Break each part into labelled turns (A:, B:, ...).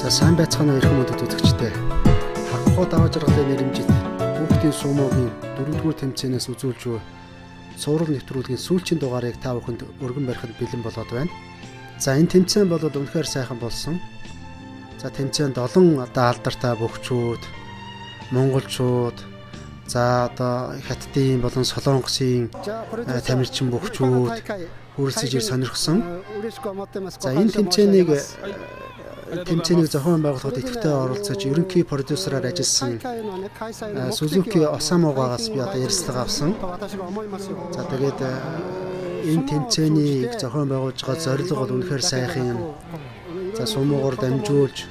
A: За сайн байцгаана эрхэм мөндөд үзэгчдээ. Хагхуу даваа жаргалын нэрэмжит хүүхдийн сумогийн 4-р тэмцээнээс үзүүлж буй цуврал нэвтрүүлгийн сүүлчийн дугаарыг та бүхэнд өргөн барихад бэлэн болоод байна. За энэ тэмцээн бол үнэхээр сайхан болсон. За тэмцээнд олон алдартай бөхчүүд, монголчууд, за одоо хятадын болон солонгосын тамирчин бөхчүүд хүрэлцэж ир сонирхсон. За энэ тэмцээнийг зохион байгуулахад идэвхтэй оролцож ерөнхий продюсераар ажилласан Сузуки Осамогоогаас би одоо ярилцлага авсан. За тэгээд энэ тэмцээнийг зохион байгуулж байгаа зорилго бол үнэхээр сайхан юм. За сумуугаар дамжуулж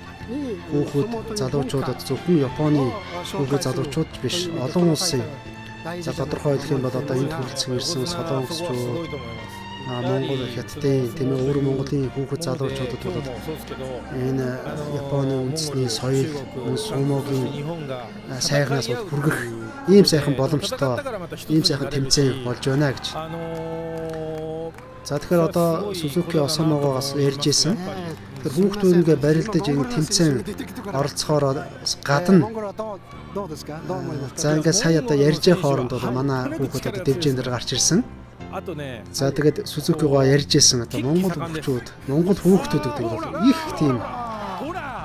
A: хүүхэд залуучуудад зөвхөн Японы хүүхэд залуучууд биш олон улсын за тодорхой хэлэх юм бол одоо энд хүрэлцэн ирсэн солонгосчууд Монгол хятадын тэмээ өөр Монголын хүүхэд залуучуудад бол энэ Японы үндэсний соёл сумогийн сайхнаас хүргэх ийм сайхан боломжтой ийм сайхан тэмцээн болж байна гэж. За тэгэхээр одоо Сузуки Осамогоогаас ярьж исэн. Тэр хүүхдүүнгээ барилдаж энэ тэмцээн оролцохоор гадна за ингээд сая одоо ярьж байгаа хооронд бол манай хүүхэд одоо дэвжэн дээр гарч ирсэн. За тэгээд Сузукигоо ярьж исэн одоо Монгол хүүхдүүд гэдэг бол их тийм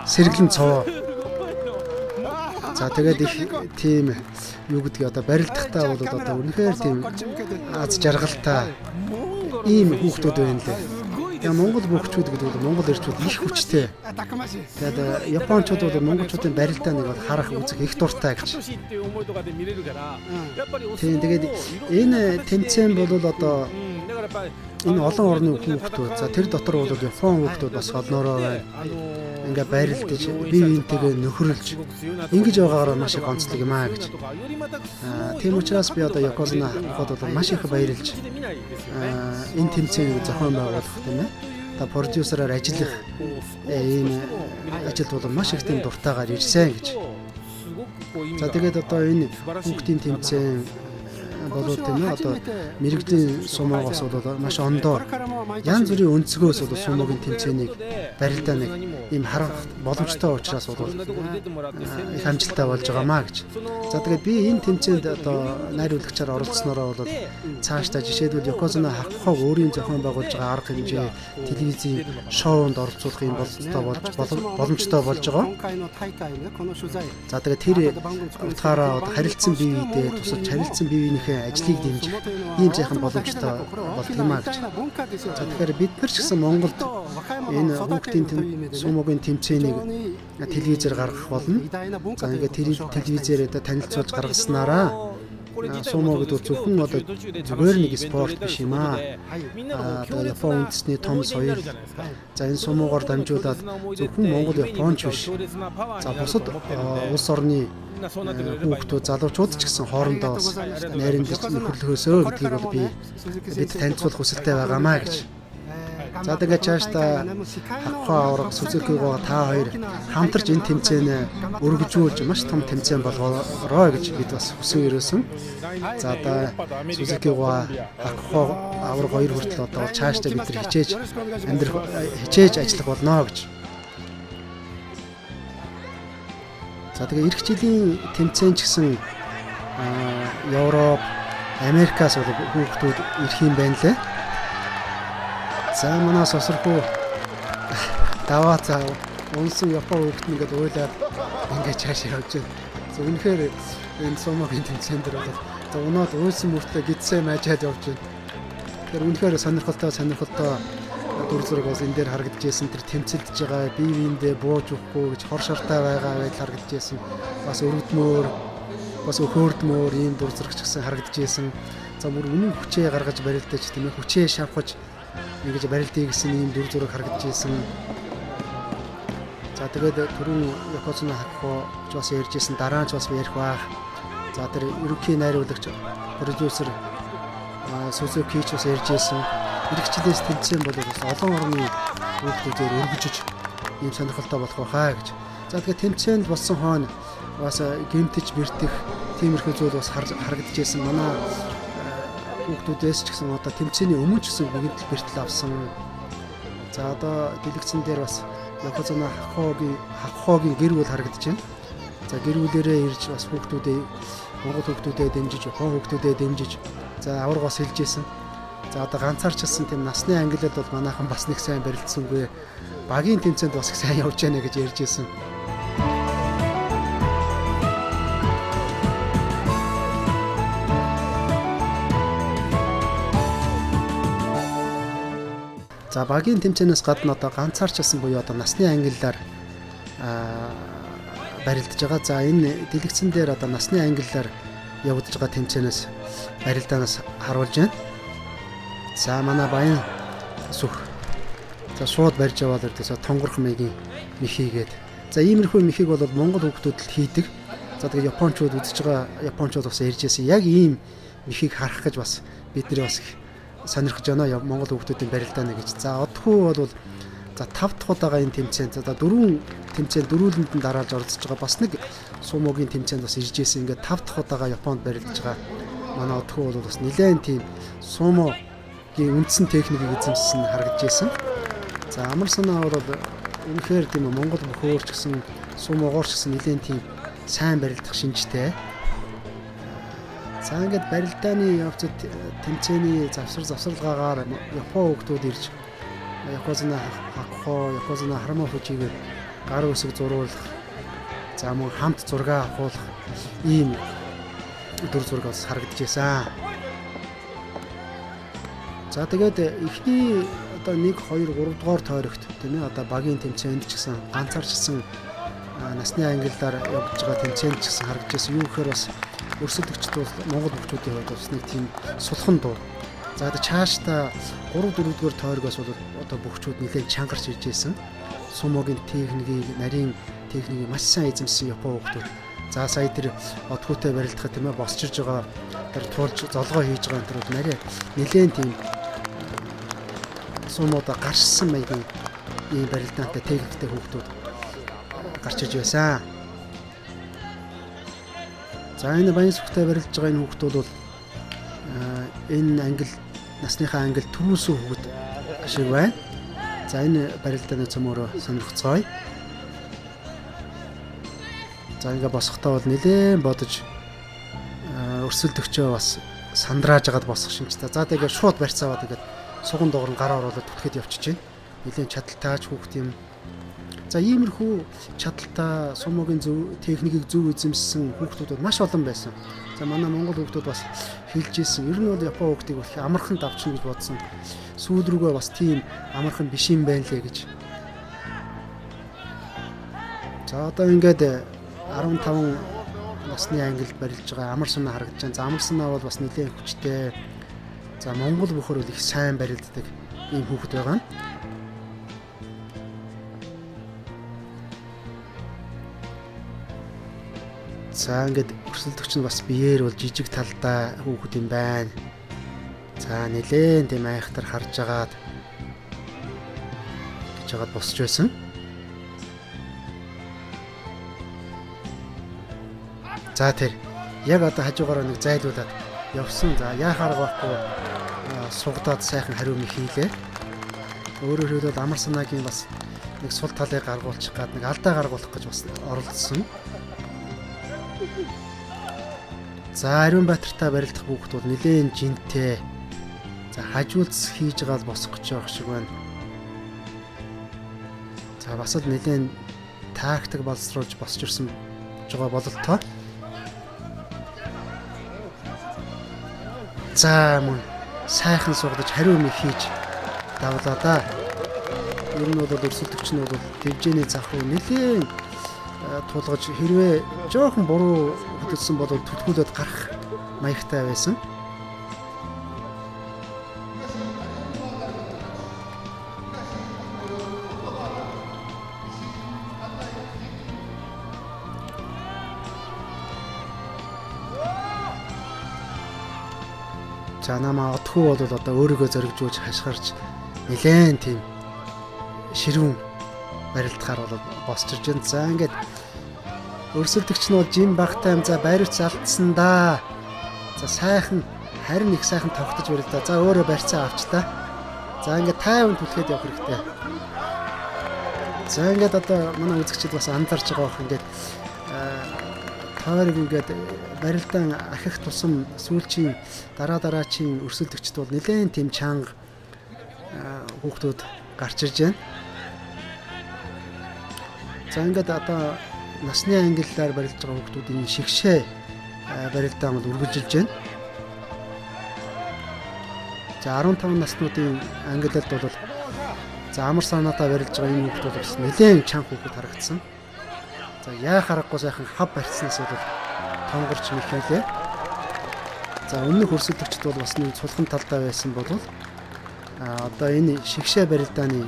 A: сэргэлэн цоо. За тэгээд их тийм юу гэдгийг одоо барилдахтаа бол одоо үнэхээр тийм аз жаргалтай ийм хүүхдүүд байна лээ. Тэгээ Монгол хүүхдүүд гэдэг бол Монгол эрчүүд их хүчтэй. Тэгээд Японочууд бол монголчуудын барилдаа нэг бол харах үзэх их дуртай гэж. Тэгээд энэ тэмцээн бол одоо энэ олон орны хүүхдүүд за тэр дотор бол Япон хүүхдүүд бас олноороо байна. Ингээ барилдаж бие биентэйгээ нөхөрлж ингэж байгаагаар маш их онцлог юм аа гэж. Тийм учраас би одоо Yokozuna хот бол маш их баярлж энэ тэмцээнийг зохион байгуулах тийм ээ. Та продюсераар ажиллах ийм ажилд бол маш их тийм дуртайгаар ирсэн гэж. За тэгээд одоо энэ хүүхдийн тэмцээн болоод тийм ээ одоо мэрэгжлийн сумоогоос бол маш ондоор янз бүрийн өнцгөөс бол сумогийн тэмцээнийг барилдаа нэг ийм харах боломжтой учраас бол их амжилттай болж байгаамаа гэж. За тэгээд би энэ тэмцээнд одоо найруулагчаар оролцсноороо бол цаашдаа жишээлбэл Yokozuna Hakuho өөрийн зохион байгуулж байгаа арга хэмжээ телевизийн шоунд оролцуулах юм боломжтой болж байгаа. За тэгээд тэр утгаараа харилцсан бие биедээ тусалж харилцсан бие биенийхээ ажлыг дэмжих ийм сайхан боломжтой болдгиймаа гэж. За тэгэхээр бид нар ч гэсэн Монголд энэ хүүхдийн сумогийн тэмцээнийг телевизээр гаргах болно. За ингээд телевизээр танилцуулж гаргаснараа сумо гэдэг зөвхөн одоо зүгээр нэг спорт биш юм аа. Одоо Японы үндэсний том соёл. За энэ сумоогоор дамжуулаад зөвхөн Монгол Японч биш. За бусад улс орны хүүхдүүд залуучууд ч гэсэн хоорондоо бас найрамдаж нөхөрлөхөөсөө гэдгийг бол бид танилцуулах хүсэлтэй байгаамаа гэж. За тэгээд цаашдаа Hakuho авраг Suzukigоо та хоёр хамтарч энэ тэмцээнээ өргөжүүлж маш том тэмцээн болгоорой гэж бид бас хүсэн өрөөсөн. За одоо Suzukigоо Hakuho авраг хоёр хүртэл одоо цаашдаа бид нар хичээж ажиллах болно гэж. За тэгээ эх жилийн тэмцээн ч гэсэн Европ, Америкаас бол хүүхдүүд ирэх юм байна лээ. За манай сосрохуу даваа цаа унсан Япон хүүхд нэгэд уйлаад ингээд цаашаа явж байна. За үнэхээр энэ сумогийн тэмцээн дээр бол за унаад уйсан мөртөө гидсээ маажаад явж байна. Тэгэхээр үнэхээр сонирхолтой дүр зураг бас энэ дээр харагдаж байсан. Тэр тэмцэлдэж байгаа бие биендээ бууж өгөхгүй гэж хор шартай байгаа байдал харагдаж байсан. Бас өргөдмөр бас өхөөрдмөр ийм дүр зураг ч гэсэн харагдаж байсан. За бүр үнэн хүчээ гаргаж барилдаж тийм ээ хүчээ шавхаж ингэж барилдъя гэсэн ийм дүр зураг харагдаж байсан. За тэгээд түрүүн Yokozuna Hakuho ч бас ярьж байсан. Дараа нь ч бас ярих баах. За тэр ерөнхий найруулагч продюсер Suzuki ч бас ярьж байсан. Иргэжлээс тэмцээн бол олон орны хүүхдүүдээр өргөжж ийм сонирхолтой болох байхаа гэж. За тэгээд тэмцээнд болсон хойно бас гэмтэж бэртэх тиймэрхүү зүйл бас харагдаж байсан. Манай хүүхдүүдээс ч гэсэн одоо тэмцээний өмнө ч гэсэн гэмтэл бэртэл авсан. За одоо дэлгэцэн дээр бас Японы хахоогийн гэр бүл харагдаж байна. За гэр бүлэрээ ирж бас хүүхдүүдээ Монгол хүүхдүүдэд дэмжиж, Япон хүүхдүүдэд дэмжиж за авраг бас хэлжсэн. За одоо ганцаарчилсан тийм насны ангилалд бол манайхан бас нэг сайн барилдсангүй. Багийн тэмцээнд бас их сайн явж байна гэж ярьж ирсэн. За багийн тэмцээнээс гадна одоо ганцаарчилсан буюу одоо насны ангиллаар барилдаж байгаа. За энэ дэлгэцэн дээр одоо насны ангиллаар явагдаж байгаа тэмцээнээс барилдаанаас харуулж байна. За манай баян сүх. За шууд барьж яваад ирдээс тонгорх маягийн михийгээд. За иймэрхүү михийг бол Монгол хүүхдүүд л хийдэг. За тэгээ японочууд үзэж байгаа японочууд бас ярьж байсан. Яг ийм михийг харах гэж бас бидний бас сонирхож байна Монгол хүүхдүүдийн барилдаана гэж. За одохгүй бол за 5 дахь удаага энэ тэмцээнд за 4 тэмцээнд дөрүүлэнд нь дараалж оролцож байгаа. Бас нэг сумогийн тэмцээнд бас ирж ирсэн. Ингээд 5 дахь удаага Японд барилдаж байгаа. Манай одохгүй бол бас нэлээд тийм сумогийн үндсэн техникийг эзэмшсэн харагдаж байсан. За амар санаа бол үнэхээр тийм Монгол бөхөөрч гэсэн сумогоорч гэсэн нэлээд тийм сайн барилдах шинжтэй. За ингээд барилдааны явцад тэмцээний завсарлагаагаар Япон хүүхдүүд ирж Япозна Харама Фужигийн гар үсэг зурулах, за мөн хамт зураг авахулах ийм дүр зураг бас харагдаж байсан. За тэгээд эхний одоо 1 2 3 дугаар тойрогт тийм ээ одоо багийн тэмцээнд ч гэсэн ганцаарчсан насны ангиллаар явж байгаа тэмцээнд ч гэсэн харагдаж байсан. Юу гэхээр бас өрсөлдөгчд бол Монгол хүүхдүүдийн хувьд бас нэг тийм сулхан дуу. За одоо цаашдаа 3 4 дугаар тойрогоос бол одоо бөхчүүд нэлээд чангарч ирж байсан. Сумогийн техникийг, нарийн техникийг маш сайн эзэмсэн Япон хүүхдүүд. За сая тэр одгүйтэй барилдахад тийм ээ босчирж байгаа тэр туулж золгоо хийж байгаа энэ төр нарийн нэлээд тийм сумоодо гарчсан маягийн ийм барилдаантай техниктэй хүүхдүүд гарч иж байсан. За энэ баян сүхтэй барилдаж байгаа энэ хүүхдүүд бол энэ ангил насныхаа ангил төрүүлсэн хүүхэд шиг байна. За энэ барилдааны цөмөөрөө сонирхцгаая. За ингээ босохдоо бол нэлээд бодож өрсөлдөгчөө бас сандрааж агаад босох шинжтэй. За тэгээ шууд барьцааваа тэгээд суган доогор нь гараа оруулаад түтхэд явчихж байна. Нэлээд чадалтайч хүүхд юм. За иймэрхүү чадaltaа сумогийн зөв техникийг зөв эзэмшсэн хүүхдүүд маш олон байсан. За манай Монгол хүүхдүүд бас хэлж ийсэн. Ер нь бол Япон хүүхдийг бол амархан давчна гэж бодсон. Сүүл рүүгээ бас тийм амархан биш юм байна лээ гэж. За одоо ингээд 15 насны ангилд барилж байгаа амар санаа харагдаж байна. За амар санаа бол бас нэлээд хүчтэй. За Монгол бөхөр бол их сайн барилддаг ийм хүүхэд байгаа нь. За ингээд өрсөлдөгч нь бас биеэр бол жижиг талдаа хүүхэд юм байна. За нэлээд тийм айхтар харж агаад гэж агаад босч байсан. За тэр яг одоо хажуугаараа нэг зайлуулад явсан. За яахаар байхгүй сугадаад сайхан хариу мэх хийлээ. Өөрөөр хэлбэл амар санаагийн бас нэг сул талыг гаргуулчих гад нэг алдаа гаргуулах гэж бас оролдсон. За Ариун Баатартай барилдах хүүхэд бол нэлээд жинтэй. За хажуулц хийж байгаа л босох гэж байгаа шиг байна. За бас л нэлээд тактик боловсруулж босч ирсэн байгаа бололтой. За мөн сайхан сугадаж хариу мэх хийж давлаа да. Ер нь бол өрсөлдөгч нь бол дивжээний зах руу нэлээд тулгаж хэрвээ жоохон буруу хөдөлсөн бол түтгүүлээд гарах маягтай байсан. За намаа отхуу бол одоо өөрийгөө зоригжуулж хашгирч нэлээд тийм ширүүн барилдахаар бол босчирж байна. За ингээд өрсөлдөгч нь бол жим багтай за барьц алдсан да. За сайхан харин их сайхан тогтож барилдаа. За өөрөө барьцаа авч та. За ингээд 50 түлхээд явах хэрэгтэй. За ингээд одоо манай үзэгчид бас анзарч байгаа бох ингээд тойрог ингээд барилдаан ахих тусам сүүлчийн дараачийн өрсөлдөгчд бол нэлээд тийм чанга хүүхдүүд гарч ирж байна. За ингээд одоо насны ангиллаар барилдж байгаа хүүхдүүдийн шигшээ барилдаан бол үргэлжилж байна. За 15 наснуудын ангиллалд бол за амар санаатаа барилж байгаа энэ хүүхдүүд бас нэлээд чанга хүүхэд харагдсан. За яа харахгүй сайхан хав барьцснаас бол тонгорч мэхэлээ. За өмнөх өрсөлдөгчд бол бас нэг цулхан талдаа байсан бол одоо энэ шигшээ барилдааны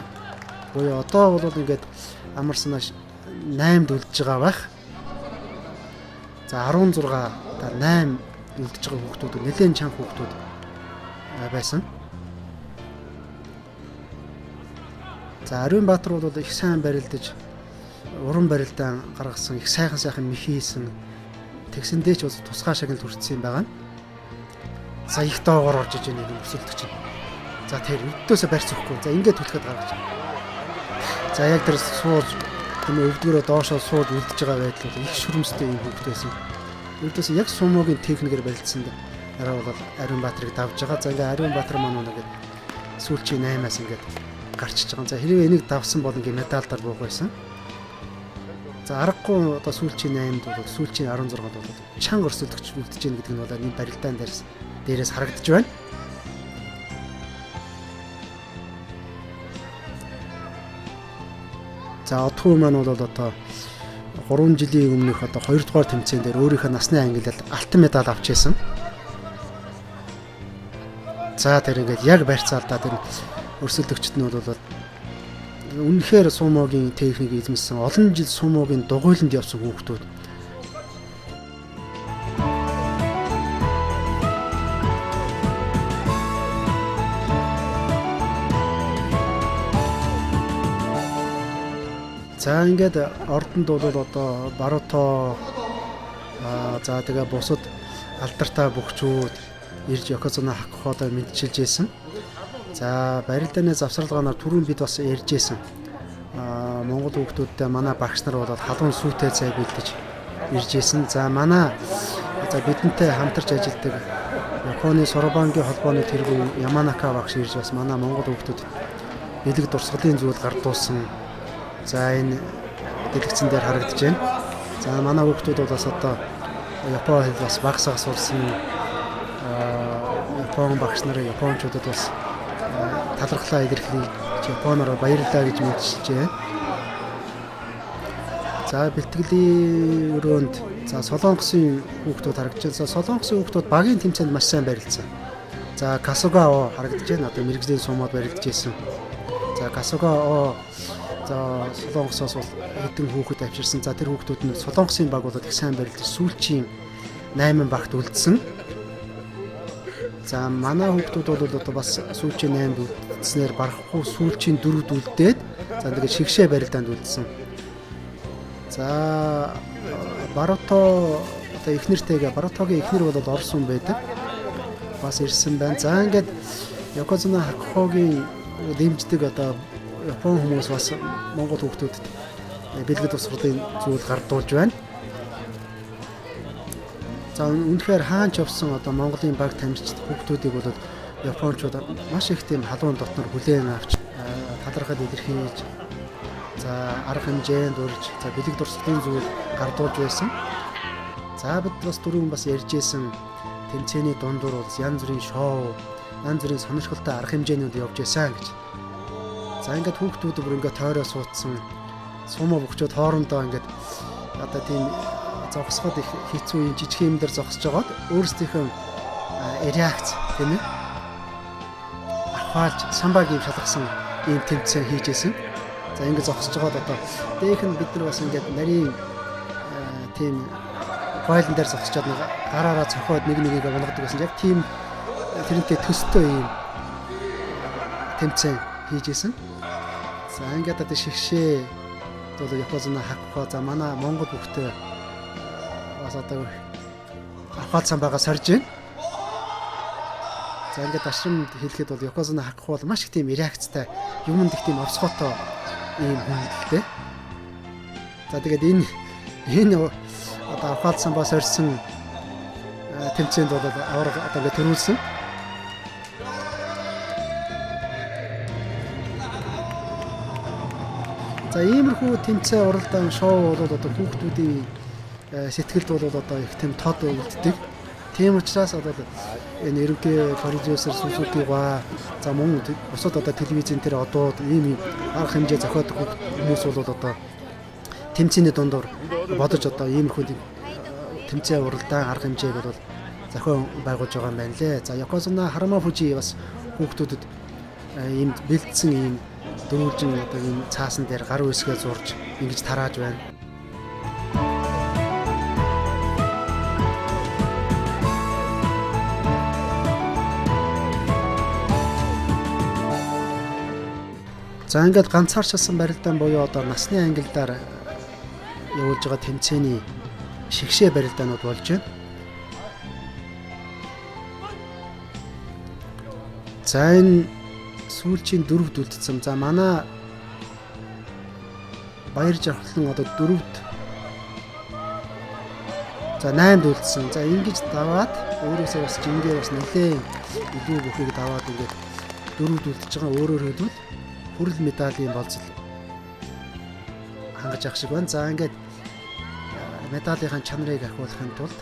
A: буюу одоо бол ингээд амар санаа 8-д үлдэж байгаа байх. За 16 одоо 8 үлдэж байгаа хүүхдүүд нэлээд чанга хүүхдүүд байсан. За Ариун Баатар бол их сайн барилдаж уран барилдаан гаргасан, их сайхан мэх хийсэн. Тэгсэндээ ч бас тусгай шагнал хүртсэн юм байгаа. За их доогоор орж иж байгаа нэг өсөлтөч. За тэр өдөөсөө барьц өгөхгүй. За ингээд түлхэд гаргаж. За яг тэр сууж тийм өвдгөрөө доошоо сууд үлдэж байгаа байдал их шүрмстэй юм хөвгдөөсөн. Өдөөсөө яг сумогийн техникээр барилдсан дараа бол Ариун Баатарыг давж байгаа. За ингээд Ариун Баатар маань ингээд сүүлчийн 8-аас ингээд гарчиж байгаа. За хэрвээ энийг давсан бол ингээд медальдар буух байсан. За аргагүй одоо сүүлчийн 8-д бол сүүлчийн 16-д бол чанга өрсөлдөгч үлдэж гин гэдэг нь бол энэ барилдаан дээрээс харагдаж байна. За одхон маань бол одоо 3 жилийн өмнөх одоо 2 дугаар тэмцээн дээр өөрийнхөө насны ангиллалд алтан медаль авч ирсэн. За тэр ингээд яг барьцаалдаа тэр өрсөлдөгчд нь бол үнэхээр сумогийн техникийг эзэмсэн олон жил сумогийн дугуйланд явсан хүүхдүүд. За ингээд ордонд бол одоо Баруто за тэгээ бусад алдартай бөхчүүд ирж Yokozuna Hakuhodоо мэдчилж ийсэн. За барилдааны завсарлагаанаар түрүүн бид бас ярьжсэн. Монгол хүүхдүүдтэй манай багш нар бол халуун сүйтэй цай бэлдэж ирж ийсэн. За манай бидэнтэй хамтарч ажилладаг Японы Соробангийн холбооны тэргүүн Яманака багш ирж бас манай монгол хүүхдүүд бэлэг дурсгалын зүйл гардуулсан. За энэ дэлгэцэн дээр харагдаж байна. За манай хүүхдүүд бол бас одоо Япон хэл бас багсаа сурсан. Япон багш нарын японочдод бас талархлаа илэрхийлж Японоор баярлалаа гэж мэдчилж байна. За бэлтгэлийн өрөөнд за Солонгосын хүүхдүүд харагдаж байна. Солонгосын хүүхдүүд багийн тэмцээнд маш сайн барилдсан. За Касугао харагдаж байна. Одоо мэрэгжлийн сумууд барилдаж ирсэн. За Касугао за Солонгосоос бол хэдэн хүүхэд авчирсан. За тэр хүүхдүүд нь Солонгосын баг бол их сайн барилдаж сүүлчийн 8 багт үлдсэн. За манай хүүхдүүд бол одоо бас сүүлчийн 8-д үлдснээр барахгүй сүүлчийн 4-д үлдээд за тэгээд шигшээ барилдаанд үлдсэн. За Баруто одоо эхнэртэйгээ Барутогийн эхнэр бол орос хүн байдаг. Бас ирсэн байна. За ингээд Yokozuna Hakuhoгийн дэмждэг одоо Япон хүмүүс бас монгол хүүхдүүдэд бэлгэд тусгалтын зүйл гардуулж байна. За үнэхээр хаанч явсан одоо Монголын баг тамирчид хүүхдүүдийг бол японочууд маш их тийм халуун дотнор хүлээн авч талархал илэрхийлж за арга хэмжээнд урьж за бэлэг дурсгалын зүйл гардуулж байсан. За бид бас түрүүн бас ярьжсэн тэмцээний дундуур бол янз бүрийн шоу, янз бүрийн сонирхолтой арга хэмжээнүүд явж байсан гэж. За ингээд хүүхдүүд бүр ингээд тойроо суудсан сумо бөхчүүд хоорондоо ингээд одоо тийм зогсоход их хэцүү юм жижиг юм дээр зогсож байгаад өөрсдийнхөө реакц тийм ээ ахаалж самбагийн шалгасан ийм тэмцээн хийжсэн. За ингэ зогсож байгаад одоо дээх нь бид нар бас ингээд нарийн тийм файлн дээр зогсчод нэг гараараа цохоод нэг нэгийг болгодог гэсэн яг тийм тэрнтэй төстэй ийм тэмцээн хийжсэн. За ингээд одоо шигшээ бол Yokozuna Hakuho за манай монгол бүхтэй бас одоо ахаад самбаага сорж байна. За ингээд ашрамд хэлэхэд бол Yokozuna Hakuho бол маш их тийм реакцтай юмд их тийм овсгоотой ийм хүнэлттэй. За тэгээд энэ одоо авахсан бас орсон тэмцээнд бол авраг одоо ингэ төрүүлсэн. За иймэрхүү тэмцээн уралдаан шоу бол одоо хүүхдүүдийн сэтгэлд бол одоо их тийм тод үлддэг. Тийм учраас одоо энэ ерөнхий продюсер Сузукига за мөн бусад одоо телевизэн дээр одоод ийм арга хэмжээ зохиодог хүмүүс бол одоо тэмцээний дундор бодож одоо иймэрхүү тэмцээн уралдаан арга хэмжээг бол зохион байгуулж байгаа юм байна лээ. За Yokozuna Hamafuji бас хүүхдүүдэд ийм бэлдсэн ийм дөрвөлжин одоо ийм цаасан дээр гар үсгээ зурж ингэж тарааж байна. За ингээд ганцаарчилсан барилдаан буюу одоо насны ангиллаар явуулж байгаа тэмцээний шигшээ барилдаанууд болж байна. За энэ сүүлчийн дөрөвд үлдсэн. За манай баяр жаргалан одоо дөрөвд. За 8-д үлдсэн. За ингэж даваад өөрөөсөө бас жингээ бас нэлээд илүү бүхийг даваад ингээд дөрөвд үлдэж байгаа өөрөөр хэлбэл хүрэл медалийн болцол хангаж авах шиг байна. За ингээд медалийн чанарыг ахиулахын тулд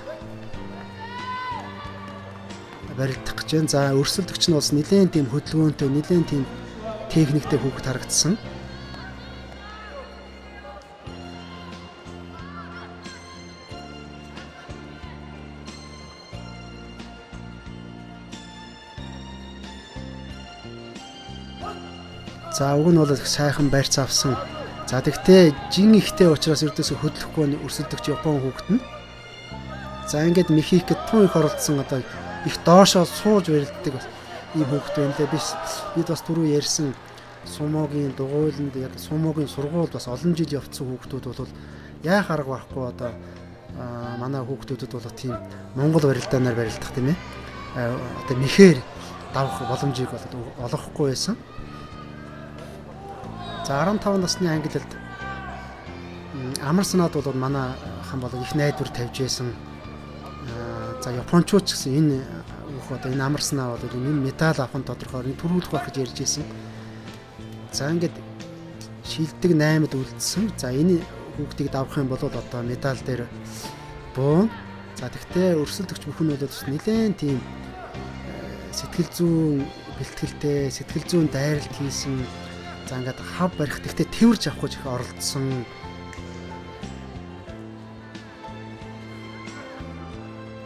A: барилдах гэж байна. За өрсөлдөгч нь бас нэлээд тийм хөдөлгөөнтэй, нэлээд тийм техниктэй хүүхэд харагдсан. За уг нь бол их сайхан барьц авсан. За тэгтээ жин ихтэй учраас ердөөсө хөдлөхгүй өрсөлдөгч Япон хүүхэд нь. За ингээд Мехикт тун их оролцсон одоо их доошоо сууж барилддаг ийм хүүхэд байна лээ. Бид бас түрүү ярьсан сумогийн дугуйланд яг сумогийн сургууль бас олон жил явцсан хүүхдүүд бол яах арга байхгүй одоо манай хүүхдүүдэд бол тийм Монгол барилдаанаар барилдах тийм ээ. Одоо мэхээр давах боломжийг олгохгүй байсан. За 15 насны ангилалд амар санаад бол манай хан бол их найдвар тавьж байсан. За японочууд ч гэсэн энэ одоо энэ амар санаа бол энэ медаль авахын тодорхой энэ төрүүлэх байх гэж ярьж байсан. За ингээд шилдэг 8-д үлдсэн. За энэ хүүхдийг давах юм бол одоо медаль дээр буун. За тэгтээ өрсөлдөгч бүхэн бол нэлээд тийм сэтгэл зүйн бэлтгэлтэй, сэтгэл зүйн дайралт хийсэн. За ингээд хав барих тэгтээ тэрвэрж авах гэж их оролдсон.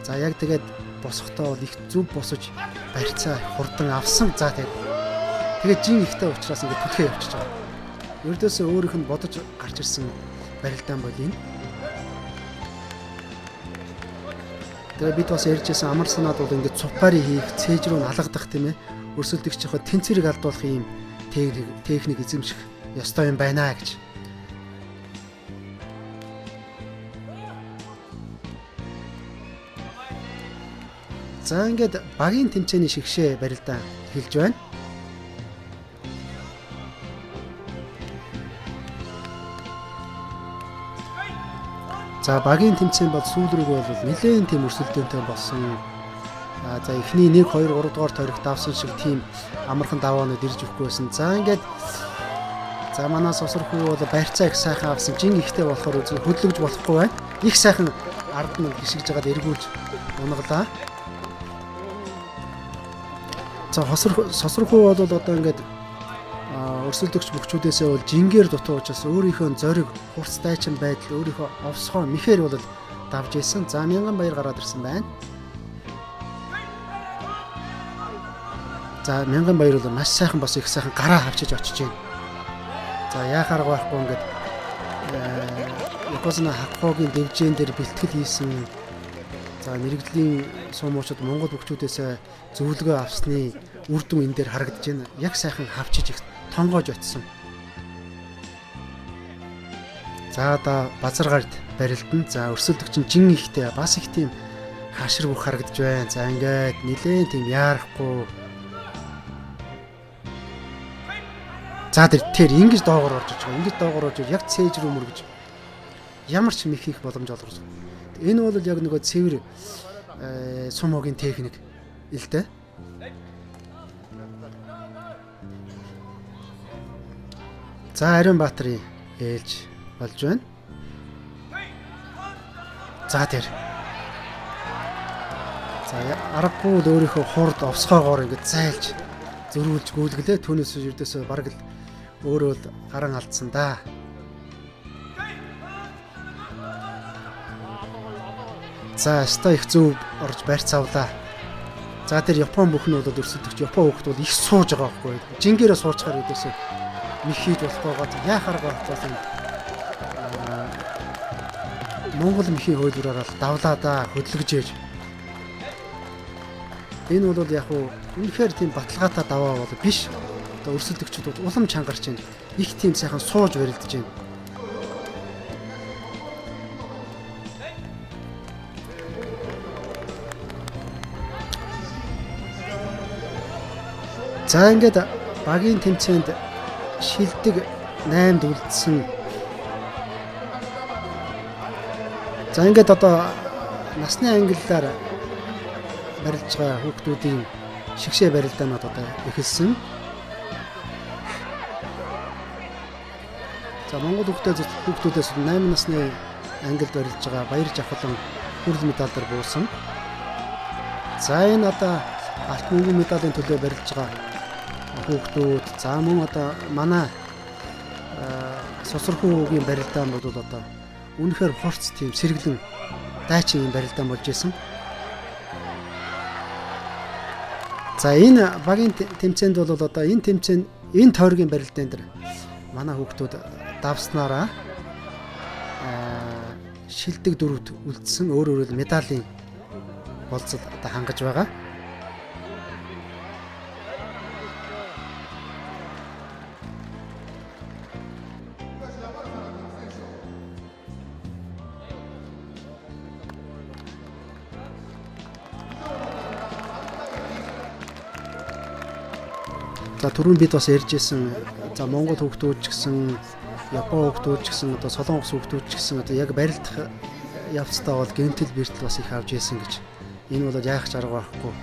A: За яг тэгээд босохдоо бол их зүв босож барьцаа хурдан авсан. За тэгээд жин ихтэй учраас ингээд түлхээ явчихж байгаа. Ердөөсөө өөрийнх нь бодож гарч ирсэн барилдаан бол энэ. Тэгээд бид бас ярьжсэн амар санаад бол ингээд цупари хийх, цээж рүү налгадах тийм ээ. Өрсөлдөгчийнхөө тэнцвэрийг алдуулах юм техник эзэмших ёстой юм байна гэж. За ингээд багийн тэмцээний шигшээ барилдаан эхэлж байна. За багийн тэмцээн бол сүүл рүүгээ бол нэлээд тийм өрсөлдөөнтэй болсон. За эхний 1 2 3 дугаар тойрогт давсан шиг тийм амархан даваанууд ирж өгөхгүй байсан. За ингээд за манай сосрохуу бол барьцаа их сайхан авсан. Жин ихтэй болохоор хөдлөж болохгүй байна. Их сайхан ард нь гიშгэж байгаад эргүүлж унгалаа. За сосрохуу бол одоо ингээд өрсөлдөгч бүгчүүдээсээ бол жингээр дутуучаас өөрийнхөө зориг, хурц дайчин байдал, өөрийнхөө овсгоо мэхээр бол давж исэн. За 1000 баяр гараад ирсэн байна. За 1000 баяр бол маш сайхан бас их сайхан гараа хавчиж очиж байна. За яах арга байхгүй ингээд Yokozuna Hakuhoгийн дэвжэн дээр бэлтгэл хийсэн. За мэрэгжлийн сумуучууд Монгол бүгчүүдээс зөвлөгөө авсны үр дүн энэ дээр харагдаж байна. Яг сайхан хавчиж их тонгоож очсон. За базаргард барилдан. За өрсөлдөгч нь жин ихтэй бас их тийм хашир бүх харагдаж байна. За ингээд нэлээд тийм яарахгүй. За тэр ингэж доогоор орж иж байгаа. Ингэж доогоор орж яг цээж рүү мөргөж ямар ч мэх хийх боломж олгож байгаа. Энэ бол яг нөгөө цэвэр сумогийн техник л дээ. За Ариунбаатарын ээлж болж байна. За тэр. За аргагүй л өөрийнхөө хурд овсгоогоор ингэ зайлж зөрүүлж гүйлгэлээ. Түүнээс ердөөсөө бараг л өөрөө л гаран алдсан да. За ста их зөв орж барьцаавлаа. За тэр Япон бүхэн бол өрсөлдөгч Япон хүүхд бол их сууж байгаа байхгүй. Жингээрээ суурчаар ердөөсөө мэх хийж болохгүйгээд яахаар байгаа юм. Монгол мэхийн хуулиураар л давлаа да хөдөлгөж ээж. Энэ бол яг уу үнэхээр тийм баталгаатай даваа бол биш. Одоо өрсөлдөгчд бол улам чангарч байна. Их тийм сайхан сууж барилдаж байна. За ингээд багийн тэмцээнд шилдэг 8-д үлдсэн. За ингээд одоо насны ангиллаар барилж байгаа хүүхдүүдийн шигшээ барилдаанууд одоо эхэлсэн. За Монгол хүүхдүүдээс 8 насны ангилд барилж байгаа баяр жавхлан хүрэл медалдар буусан. За энэ одоо алт мөнгөн медалийн төлөө барилж байгаа хүүхдүүд за мөн одоо манай сосрохуугийн барилдаан бол одоо үнэхээр хорц тийм сэргэлэн дайчин барилдаан болж исэн. За энэ багийн тэмцээнд бол одоо энэ тойргийн барилдаан дээр манай хүүхдүүд давснараа шилдэг дөрөвт үлдсэн өөр медалийн болцол одоо хангаж байгаа. За түрүүн бид бас ярьжсэн за Монгол хүүхдүүд ч гэсэн Япон хүүхдүүд ч гэсэн одоо Солонгос хүүхдүүд ч гэсэн одоо яг барилдах явцдаа бол гэмтэл бэртэл бас их авч ийсэн гэж. Энэ бол яах ч арга байхгүй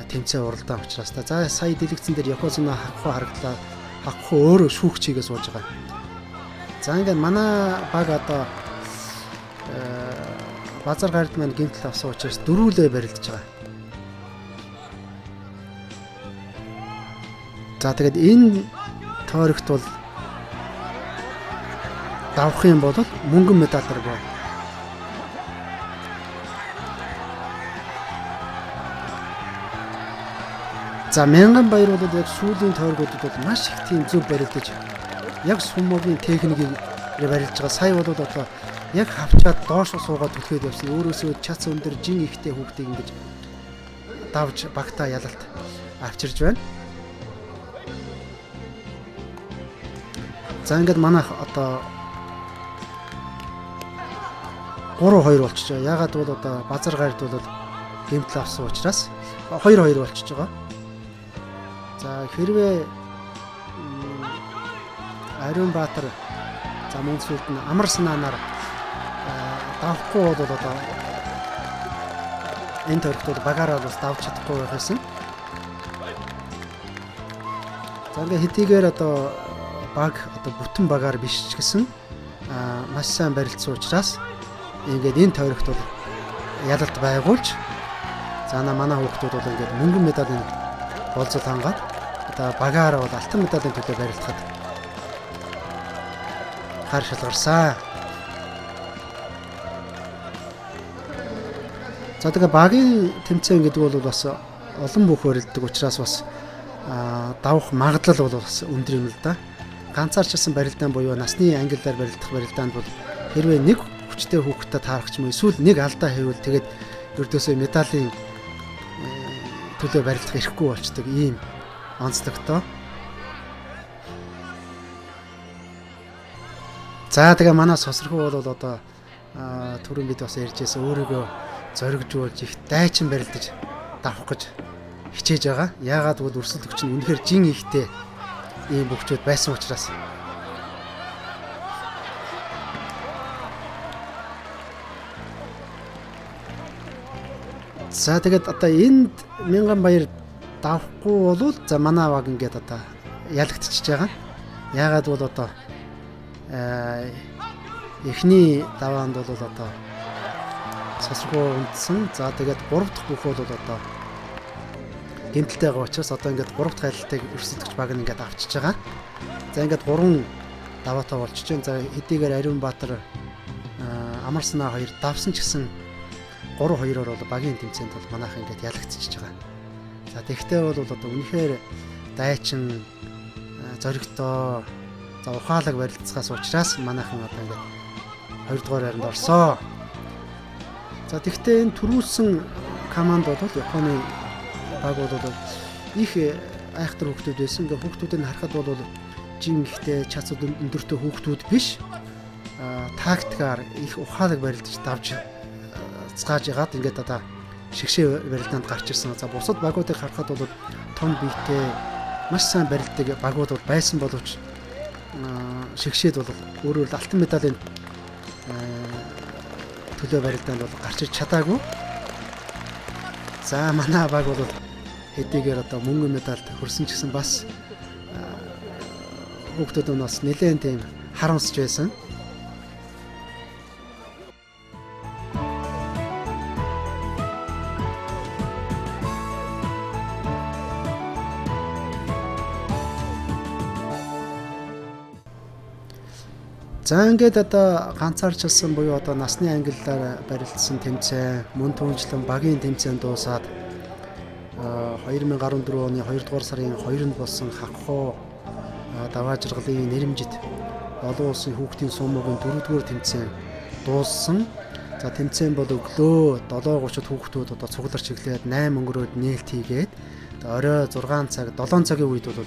A: тэмцээн уралдаан учраас та. За сая дэлгэцэн дээр Якосуна хавхаа харагдлаа. Хавхаа өөрөө шүүх чигээ сууж байгаа. За ингээд манай баг одоо базар гард маань гэмтэл авсан учраас дөрүүлээ барилдаж байгаа. За тэгээд энэ тойрогт бол давах юм бол мөнгөн медаль байна. За Мянган баяр бол яг сүүлийн тойргуудад бол маш их тийм зөв барилдаж яг сумогийн техникийг барилж байгаа. Сая бол одоо яг хавчаад доош суугаад түлхээд явсан. Өөрөөсөө чац өндөр жин ихтэй хүүхдийг ингэж давж багтаа ялалт авчирж байна. За ингээд манайх одоо 3-2 болчихж байгаа. Ягаад бол одоо базар гард бол гэмтэл авсан учраас 2-2 болчихж байгаа. За хэрвээ Ариунбаатар за мөн сүлд нь амар санаанаар давхгүй бол одоо энэ тойрогт багаараа бас давж чадахгүй байх байсан. За ингээд хэдийгээр одоо баг одоо бүтэн багаар биш ч гэсэн маш сайн барилцсан учраас ингээд энэ тойрогт бол ялалт байгуулж за манай хүүхдүүд бол ингээд мөнгөн медалийн болцол хангаад одоо багаараа бол алтан медалийн төлөө барилдахад хар шалгарсан. За тэгээ багийн тэмцээн гэдэг бол бас олон бүх барилддаг учраас бас давах магадлал бол бас өндөр юм л да. Ганцаарчилсан барилдаан буюу насны ангиллаар барилдах барилдаанд бол хэрвээ нэг хүчтэй хүүхэдтэй таарах юм эсвэл нэг алдаа хийвэл тэгээд ердөөсөө медалийн төлөө барилдах ирэхгүй болчдөг ийм онцлогтой. За тэгээ манай сосрохуу бол одоо түрүүн бид бас ярьжсэн өөрийгөө зоригжуулж их дайчин барилдаж давах гэж хичээж байгаа. Яагаад гэвэл өрсөлдөгч нь үнэхээр жин ихтэй ийм бүгчүүд байсан учраас. За тэгээд одоо энд Мянган-Баяр давхгүй болвол за манай баг ингээд одоо ялагдчихж байгаа. Яагаад бол одоо эхний даваанд бол одоо сасруу үндсэн. За тэгээд 3 дахь бүх бол одоо гэмтэлтэй байгаа учраас одоо ингээд 3 дахь айлтыг өрсөлдөгч баг нь ингээд авчиж байгаа. За ингээд 3 даваатай болчихж байна. За хэдийгээр Ариунбаатар Амар Санаа 2 давсан ч гэсэн 3-2-оор бол багийн тэмцээнд бол манайх ингээд ялагдчихж байгаа. За тэгвэл бол одоо үнэхээр дайчин зоригтой за ухаалаг барилцахаас учраас манайхан одоо ингээд 2 дугаар байранд орсоо. За тэгвэл энэ төрүүлсэн команд бол Японы баг бол их айхтар хүүхдүүд байсан. Ингээд хүүхдүүдийг харахад бол жим ихтэй чацууд өндөртэй хүүхдүүд биш. Тактикаар их ухаалаг барилдаж давж цааж ягаад ингээд одоо шигшээ барилдаанд гарч ирсэн. За бусад багуудыг харахад бол том биетэй маш сайн барилдаг багууд бол байсан боловч шигшээд бол өөрөө л алтан медалийн төлөө барилдаанд бол гарч ир чадаагүй. За манай баг бол хэдийгээр одоо мөнгөн медальд хүрсэн ч гэсэн бас хүүхдүүд нь бас нэлээд тийм харамсаж байсан. За ингээд одоо ганцаарчилсан буюу одоо насны ангиллаар барилдсан тэмцээн мөн түүнчлэн багийн тэмцээн дуусаад 2014 оны 2 дугаар сарын 2-нд болсон хахуу даваа жаргалын нэрэмжит олон улсын хүүхдийн суммагийн 4-р тэмцээн дууссан. За тэмцээн бол өглөө 7:30-д хүүхдүүд одоо цугларч эхлээд 8 өнгөрөөд нээлт хийгээд орой 6 цаг 7 цагийн үед бол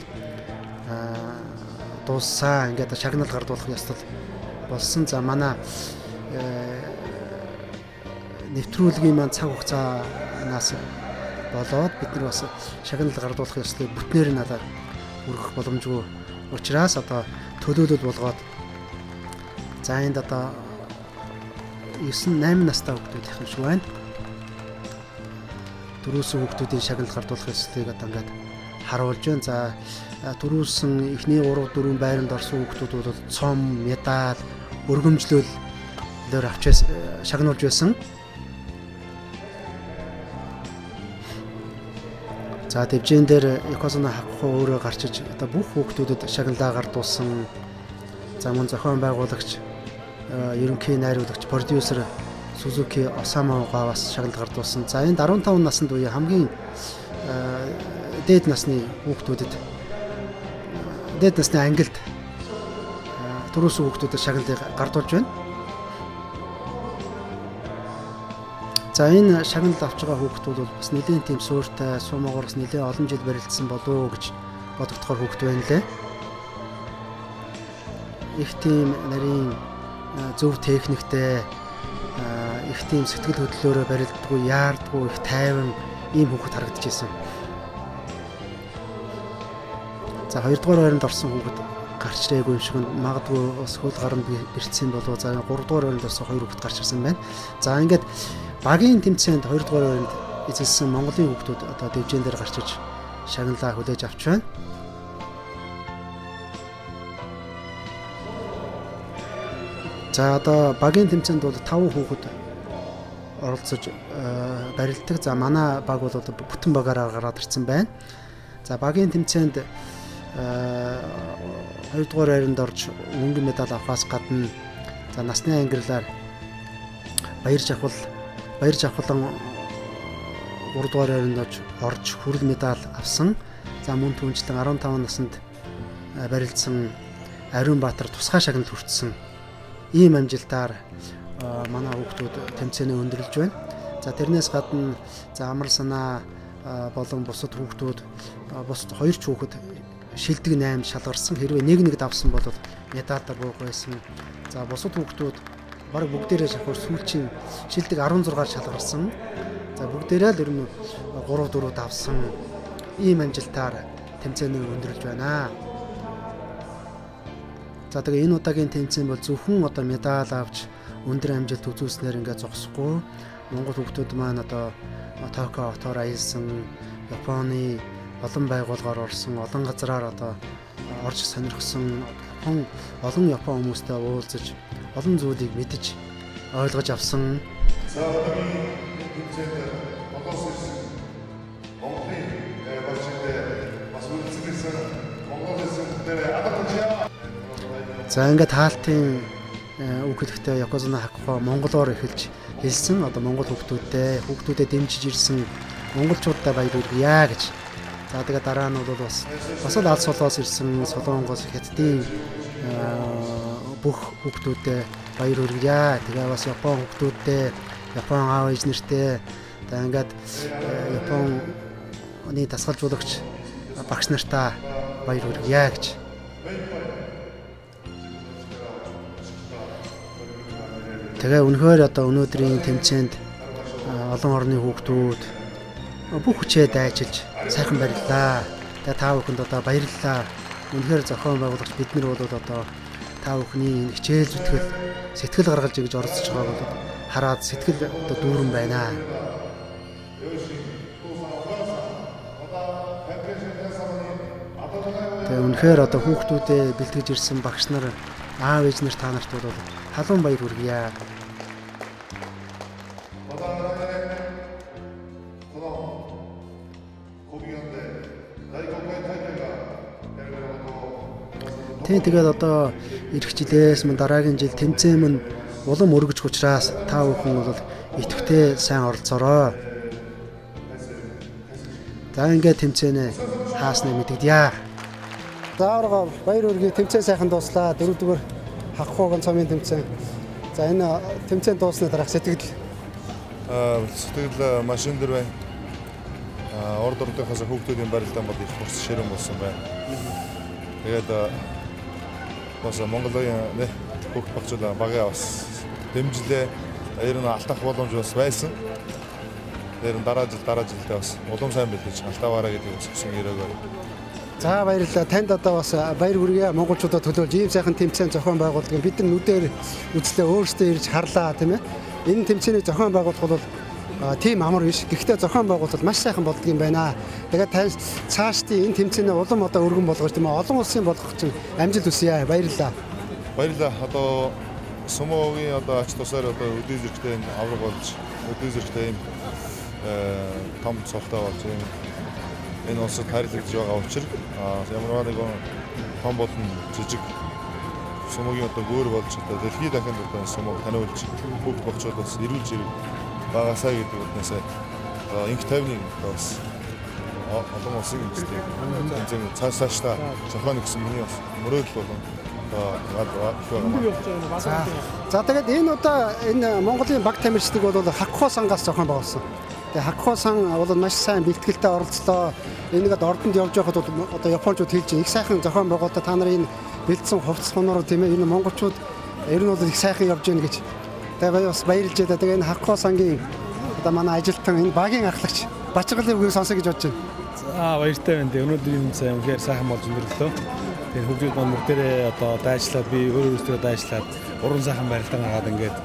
A: дууссан. Ингээд шагнал гардуулах ёслол болсон. За манай нэвтрүүлгийн маань цаг хугацаанаас болоод бид нар бас шагнал гардуулах ёслыг бүтнээр надад өргөх боломжгүй учраас одоо төлөөлөл болгоод за энд одоо 9-8 настай хүүхдүүд их шиг байна. Төрүүлсэн хүүхдүүдийн шагнал гардуулах ёслыг одоо ингээд харуулж байна. За төрүүлсэн эхний 3-4 байранд орсон хүүхдүүд бол цом, медаль, өргөмжлөлөөр авч шагнуулж байсан. За дэвжэн дээр Якозуна хахуу өөрөө гарчиж одоо бүх хүүхдүүдэд шагналаа гардуулсан. За мөн зохион байгуулагч, ерөнхий найруулагч, продюсер Сузуки Осамага бас шагнал гардуулсан. За энд 15 наснд үе хамгийн дээд насны хүүхдүүдэд дээд насны ангилд төрөөсөн хүүхдүүдэд шагналыг гардуулж байна. За энэ шагнал авч байгаа хүүхдүүд бол бас нэлийн тийм суурьтай, сумагаас нэлийн олон жил барилдсан болов гэж бодогдохоор хүүхд байна лээ. Их тийм нарийн зөв техниктэй, их тийм сэтгэл хөдлөлөөрөө барилддаггүй, яардаггүй, их тайван ийм хүүхэд харагдчихсэн. За 2 дугаар байранд орсон хүүхэд гарч ирээгүй юм шиг магадгүй бас хөл гаранд бэрцсэн болов. За 3 дугаар байранд орсон 2 хүүхэд гарч ирсэн байна. За ингээд багийн тэмцээнд 2 дугаар байранд эзэлсэн Монголын хүүхдүүд одоо дэвжэн дээр гарч иж шагналаа хүлээж авч байна. За одоо багийн тэмцээнд бол 5 хүүхэд оролцож барилдаг. За манай баг бол одоо бүтэн багаараа гараад ирсэн байна. За багийн тэмцээнд 2 дугаар байранд орж мөнгөн медаль авахаас гадна за насны ангиллаар баяр жавхлан 3 дугаар байранд орж хүрэл медаль авсан. За мөн түүнчлэн 15 наснд барилдсан Ариунбаатар тусгай шагнал хүртсэн. Ийм амжилтаар манай хүүхдүүд тэмцээнээ өндөрлөж байна. За тэрнээс гадна за Амар Санаа болон бусад хүүхдүүд бусад 2 ч хүүхэд шилдэг 8 шалгарсан. Хэрвээ нэг давсан бол медальдар буух байсан. За бусад хүүхдүүд бараг бүгдээрээ шахуур сүүлчийн шилдэг 16 шалгарсан. За бүгдээрээ л ер нь 3-4 давсан. Ийм амжилтаар тэмцээнээ өндөрлөж байна. За тэгээ энэ удаагийн тэмцээн бол зөвхөн одоо медаль авч өндөр амжилт үзүүлснээр ингээд зогсохгүй. Монгол хүүхдүүд маань одоо Токио хотоор аялсан, Японы олон байгууллагаар орсон, олон газраар одоо орж сонирхсон олон Япон хүмүүстэй уулзаж, олон зүйлийг мэдэж, ойлгож авсан.
B: За одоогийн тэмцээнд Монголоос ирсэн Монголын багштай бас үлдсэн Монголоос дээр адилхан.
A: За ингээд хаалтын үг хэлэхдээ Yokozuna Hakuho монголоор эхэлж хэлсэн. Одоо монгол хүүхдүүдэд дэмжиж ирсэн монголчуудаа баяр хүргье гэж. За тэгээ дараа нь бол бас л алс солоос ирсэн Солонгос хятадын бүх хүүхдүүдэд баяр хүргье. Тэгээ бас Япон хүүхдүүдэд, Япон аав ээж нэртэй тэгээ ингээд Японы дасгалжуулагч багш нартаа баяр хүргье гэж. Тэгээ үнэхээр одоо өнөөдрийн тэмцээнд олон орны хүүхдүүд бүх хүчээ дайчилж сайхан барилаа. Тэгээ та бүхэнд одоо баярлалаа. Үнэхээр зохион байгуулагч бид нар бол одоо та бүхний хичээл зүтгэл сэтгэл гаргалж ингэж оролцож байгааг бол хараад сэтгэл одоо дүүрэн байна. Тэгээ үнэхээр одоо хүүхдүүдэд бэлтгэж ирсэн багш нар, аав ээж нар та нарт бол халуун баяр хүргье. Тэгээд одоо ирэх жилээс мөн дараагийн жил тэмцээн мөн улам өргөжих учраас та бүхэн бол идэвхтэй сайн оролцоорой. За ингээд тэмцээнэ хаасныг мэдэгдэе. Зааварга баяр хүргэе. Тэмцээн сайхан дуслаа. Дөрөвдүгээр Hakuhoгийн цомын тэмцээн. За энэ тэмцээн дууссаны дараах сэтгэл
B: маш өндөр байна. Орд ордынхаас хүүхдүүдийн барилдаан бол их бус ширэн болсон байна. Тэгээд бас Монголын хүүхд багцлаа багаа бас дэмжлээ. Ер нь алдах боломж бас байсан. Тэр дараа жилдээ бас улам сайн бэлдэж алдаваараа гэдэг өссөн яриаг байна.
A: За баярлалаа. Танд одоо бас баяр хүргэе. Монголчуудад төлөөлж ийм сайхан тэмцээн зохион байгуулдаг. Бид нар нүдээр үзлээ өөрсдөө ирж харлаа тийм ээ. Энэ тэмцээний зохион байгуулах бол тийм амар биш. Гэхдээ зохион байгуулалт маш сайхан болдог юм байна. Тэгээд тань цаашдын энэ тэмцээнээ улам одоо өргөн болгож тийм ээ олон улсын болгох чинь амжилт хүсье. Баярлалаа.
B: Баярлалаа. Одоо Сумогийн одоо ач тусаар одоо өдөө зэрэгтэй авраг болж өдөө зэрэгтэй юм том цолтой болж энэ улсад харилцаж байгаа учраас ямар нэг том болон жижиг Сумогийн одоо гөр болж одоо дэлхийд дахин одоо Сумог таниулж бүгд багчуудаас эрүүлж ирэх багасаа гэдэг үднээс инх тайвны бас олон улсын тэмцээн цаашдаа зохион гэсэн миний бас мөрөөдөл болон За тэгээд энэ удаа энэ Монголын баг тамирчдыг бол Hakuho сангаас зохион байгуулсан. Тэгээ Hakuho сан бол маш сайн бэлтгэлтэй оролцлоо. Энийгээд ордонд явж байхад одоо японочууд хэлж их сайхан зохион байгуулалтаа та нарын энэ бэлдсэн хувцас хоноор тийм ээ энэ монголчууд ер нь бол их сайхан явж гин гэж. Тэгээ бас баярлж байгаа. Тэгээ энэ Hakuho сангийн одоо манай ажилтан энэ багийн ахлагч Бачгалын үгийг сонсоё гэж бодож байна.
C: Баяртай байна. Тэгээ өнөөдрийн тэмцээн үнэхээр сайхан болж өндөрлөө. Тэгээ хөгжил маань бүгдээрээ одоо дайчлаад би өөрөөсөө дайчлаад уран сайхан барилдан агаад ингээд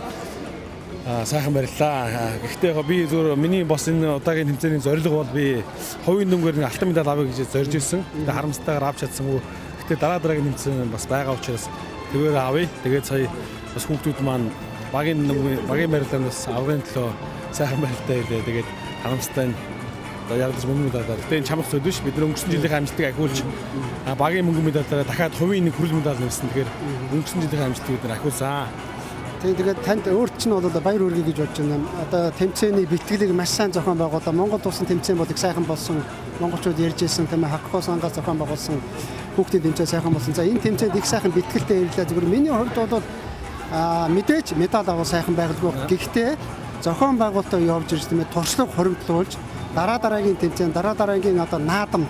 C: сайхан бариллаа. Гэхдээ би зөв миний бос энэ удаагийн тэмцээний зорилго бол би хувийн дүнгээр алтан медаль авъя гэж зорж ирсэн. Тэгээ харамсалтайгаар авч чадсангүй. Гэхдээ дараагийн тэмцээн бас байгаа учраас тэрээр авъя. Тэгээд сая бас хүүхдүүд маань багийн барилдаанаас аврын төлөө сайхан барилтаа хэлээ. Тэгээд харамсалтай ягдаж мөнгө медалаар. Тэгээд чамх зүйл биш. Бид өнгөрсөн жилийн амжилтыг ахиулж багийн мөнгө медалаараа дахиад хувийн нэг хүрэл медаль нэрсэн. Тэгэхээр өнгөрсөн жилийн амжилтыг бид ахиулсан.
A: Тэгээд танд өөрт чинь бол баяр хүргэе гэж бодож байна. Одоо тэмцээний бэлтгэлийг маш сайн зохион байгуулсан. Монгол улсын тэмцээн бол их сайхан болсон. Монголчууд ярьж ирсэн тийм ээ Hakuho сангаас зохион байгуулсан хүүхдийн тэмцээн сайхан болсон. За энэ тэмцээнд их сайхан бэлтгэлтэй ирлээ. Зүгээр миний хувьд бол мэдээж медаль авах сайхан байгаагүй. Гэхдээ зохион байгуулалтаа явж ирж тийм ээ туршлага хоригдлуулж дараагийн тэмцээн дараагийн одоо наадам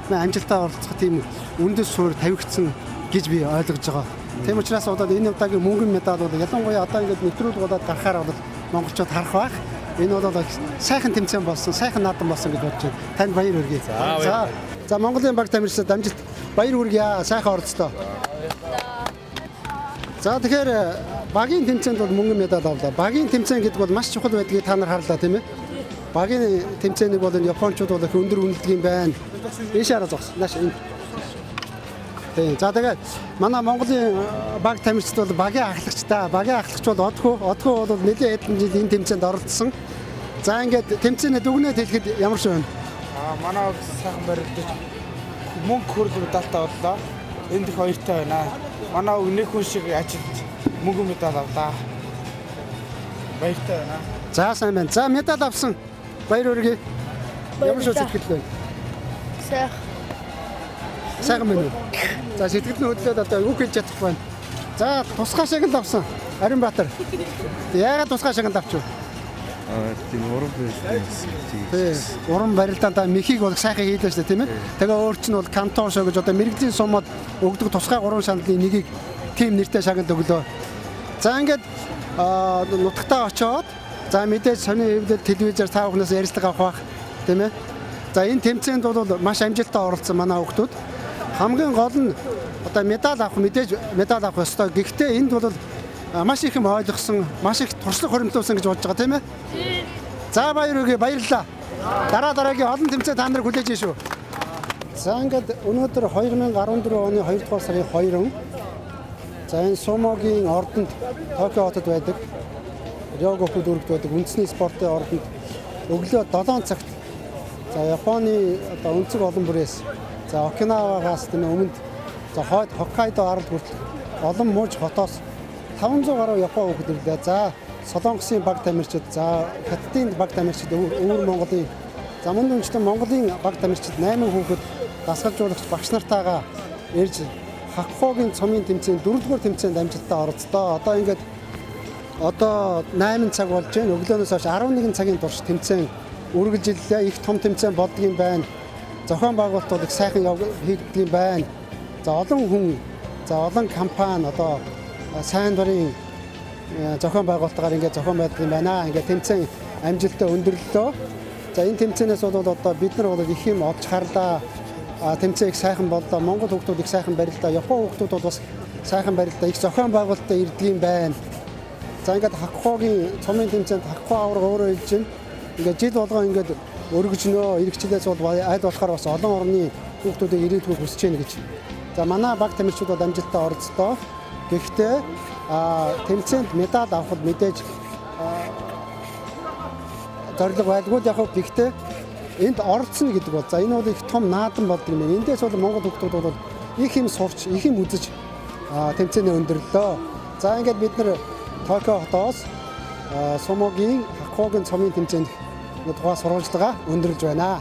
A: амжилтаа оролцох тийм үндэс суурь тавигдсан гэж би ойлгож байгаа. Тийм учраас одоо энэ удаагийн мөнгөн медаль бол ялангуяа одоо ингээд нэвтрүүлгуулаад гарахаар бол монголчууд харах байх. Энэ бол сайхан тэмцээн болсон, сайхан наадам болсон гэж бодож байна. Танд баяр хүргэе. За Монголын баг тамирчид амжилт баяр хүргэе. Сайхан оролцлоо. За тэгэхээр багийн тэмцээнд бол мөнгөн медаль авлаа. Багийн тэмцээн гэдэг бол маш чухал байдгийг та нар харлаа тийм ээ. Багийн тэмцээнийг бол энэ японочууд бол их өндөр үнэлдэг юм байна. Ийш хараа зогс. Нааш энэ. Тийм. За тэгээд манай Монголын баг тамирчид бол багийн ахлагч та. Багийн ахлагч бол одхоо бол нэлээд хэдэн жил энэ тэмцээнд оролцсон. За ингээд тэмцээний дүгнэлт хэлэхэд ямар шиг байна?
D: Манай сайхан барилдаж мөнгө хөрөл медальтай боллоо. Энд их хоёртой байна. Манай нэг хүн шиг ажилд мөнгө медаль авлаа. Баяртай байна.
A: За сайн байна. За медаль авсан баяр хүргэе. Ямар шиг сэтгэл вэ?
E: Сайхан.
A: Сайхан байна уу? За сэтгэл нь хөдлөөд одоо үг хэлж чадахгүй байна. За тусгай шагнал авсан. Ариун Баатар. Яагаад тусгай шагнал авч вэ?
F: Тийм уран барилтын
A: Тий. Уран барилдаанд мехийг бол сайхан хийлээ шүү дээ тийм ээ. Тэгээ өөр чинь бол кантон шоо гэж одоо мэрэгжлийн сумад өгдөг тусгай 3 шаналлын нэгийг тим нэртэй шагнал өглөө. За ингээд нутагтаа очоод за мэдээж сони хэвлэл телевизээр та бүхнээс ярилцлага авах бах тийм ээ. За энэ тэмцээнд бол маш амжилттай оролцсон манай хүүхдүүд. Хамгийн гол нь одоо медаль авах мэдээж медаль авах ёстой. Гэхдээ энд бол маш их юм ойлгосон, маш их туршлага хуримтлуулсан гэж бодож байгаа тийм ээ. За баяр хүргэе, баярлалаа. Дараагийн олон тэмцээн та нарыг хүлээж шүү. За ингээд өнөөдөр 2014 оны 2 дугаар сарын 2 за энэ сумогийн ордонд Токио хотод байдаг Рёгоку дүүрэгт байдаг үндэсний спортын ордонд өглөө 7 цагт за Японы одоо өнцөг олон бүрээс за Окинавагаас тийм өмнөд за Хоккайдо арал хүртэл олон мууж хотоос 500 гаруй Япон хүүхэд ирлээ. За Солонгосын баг тамирчид, за Хятадын баг тамирчид, өвөр Монголын, за мөн дүнчлэн Монголын баг тамирчид 8 хүүхэд дасгалжуулагч багш нартайгаа ирж Хаккогийн цомын тэмцээнд 4-р тэмцээнд амжилттай оролцлоо. Одоо ингээд 8 цаг болж байна. Өглөөнөөс хойш 11 цагийн турш тэмцээн үргэлжиллээ. Их том тэмцээн болдог юм байна. Зохион байгуулалт бол их сайхан хийгддэг юм байна. За олон хүн, за олон компани одоо сайн дурын зохион байгуулалтаар ингээд зохион байдаг юм байна. Ингээд тэмцээн амжилттай өндөрлөлөө. За энэ тэмцээнээс бол одоо бид нар бол их юм олж харлаа. Тэмцээн их сайхан боллоо. Монгол хүүхдүүд их сайхан барилдаа. Япон хүүхдүүд бол бас сайхан барилдаа. Их зохион байгуулалтаа ирдэг юм байна. За ингээд Хаккогийн цомын тэмцээнд Хакко авраг өөрөө хэлж байна. Ингээд жил болгоо ингээд өргөжнөө эргэжлээс бол аль болохоор бас олон орны хүүхдүүдийг ирээдүйг хүсэж байна гэж. За манай баг тамирчид бол амжилттай оролцлоо. Гэхдээ тэмцээнд медаль авахд мэдээж зорилго байлгүй яг гэхдээ энд оролцсон гэдэг бол за энэ бол их том наадан болдог юм байна. Эндээс бол Монгол хүүхдүүд бол их юм сурч, их юм үзэж тэмцээний өндөрлөө. За ингээд бид нар Токио хотоос сумогийн Хаккогийн цомын тэмцээнд тухайн сурвалжлага өндөрлж байна.